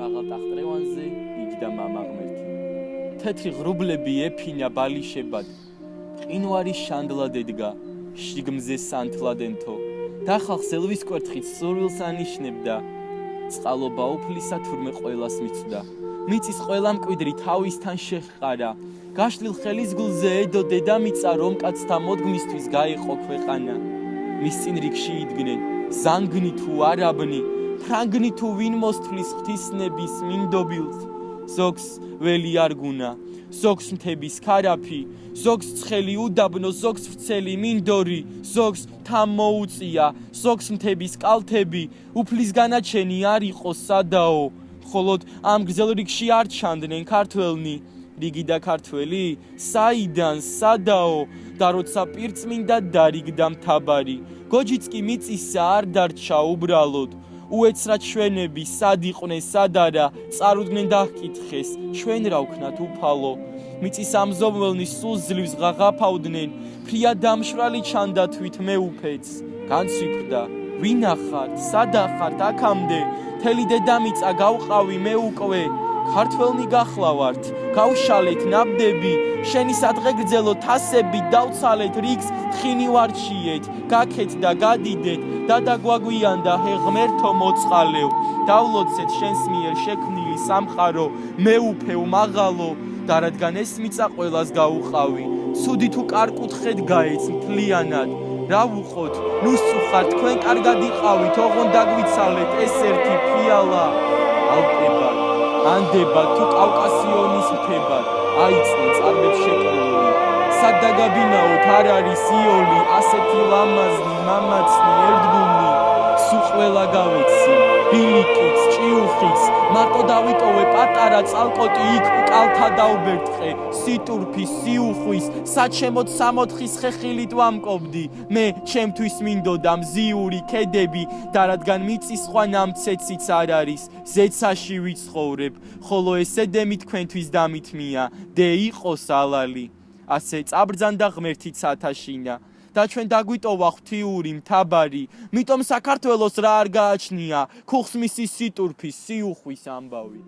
მაღალ ტახტრევანზე იგდა მამა ღმერთი. თეთრი ღრუბლები ეფინა ბალიშებად, მყინვარი შანდლად ედგა, შიგმზე სანთლად ენთო. და ხალხს ელვის კვერთხით სურვილს ანიშნებდა. წყალობა უფლისა თურმე ყველას მიცვდა. მიწის ყველა მკვიდრი თავისთან შეჰყარა. გაშლილ ხელის გულზე ედო დედამიწა, რომ კაცთა მოდგმისთვის გაიყო ქვეყანა. მის წინ რიგში იდგნენ, ზანგნი თუ არაბნი, ფრანგნი თუ ვინ მოსთვლის ღვთისნების მინდობილს. ზოგს ველი არ გუნა, ზოგს მთების ქარაფი, ზოგს ცხელი უდაბნო, ზოგს ვრცელი მინდორი, ზოგს თან მოუწია, ზოგს მთების კალთები, უფლის განაჩენი არ იყო სადაო. ხოლოდ ამ გრძელ რიგში არ ჩანდნენ ქართველნი. რიგი და ქართველი, საიდან, სადაო, და როცა პირწმინდა დარიგდა მთავარი, გოჯიც კი მიწისა არ დარჩა უბრალოდ. უეცრად ჩვენები, სად იყვნენ, სად არა, წარუდგნენ და ჰკითხეს, ჩვენ რა ვქნათ უფალო. მიწის ამზომველნი სულ ძლივს ღაღაფავდნენ, ფრია დამშვრალი ჩანდა თვით მეუფეც. განცვიფრდა, ვინა ხართ, სადა ხართ აქამდე, მთელი დედამიწა გავყავი მე უკვე. ქართველნი გახლავართ, გავშალეთ ნაბდები, შენი სადღე გრძელო თასები, დავცალეთ რიგს, თხინი ვარჩიეთ, გაქეთ და გადიდეთ, და დაგვაგვიანდა ჰე ღმერთო მოწყალევ, დავლოცეთ შენს მიერ შექმნილი სამყარო, მეუფევ მაღალო, და რადგან ეს მიწა ყველას გაუყავი, ცუდი თუ კარკუთხედ გაეც მთლიანად, რა ვუყოთ, ნუ სწუხარ თქვენ კარგად იყავით, ოღონ დაგვიცალეთ ეს ერთი ფიალა. ალპებად, ანდებად თუ კავკასიონის მთებად, აიწნენ წარმებს შეკრული. სად დაგაბინაოთ, არ არის იოლი, ასეთი ლამაზნი, მამაცნი, ერთგულნი. სულ ყველა გავეცი, ბილიკიც, ჭიუხიც, მარტო დავიტოვე პატარა წალკოტი იქ კალთა დავბერტყე, სიტურფის, სიუხვის, საჩემოთ სამოთხის ხეხილით ვამკობდი. მე ჩემთვის მინდოდა მზიური ქედები, და რადგან მიწის სხვა ნამცეციც არ არის, ზეცაში ვიცხოვრებ, ხოლო ეს ედემი თქვენთვის დამითმია, დე იყოს ალალი. ასე წაბრძანდა ღმერთიც ათაშინა. და ჩვენ დაგვიტოვა ღვთიური მთავარი, მიტომ საქართველოს რა არ გააჩნია, ქუხს მისი სიტურფის, სიუხვის ამბავი.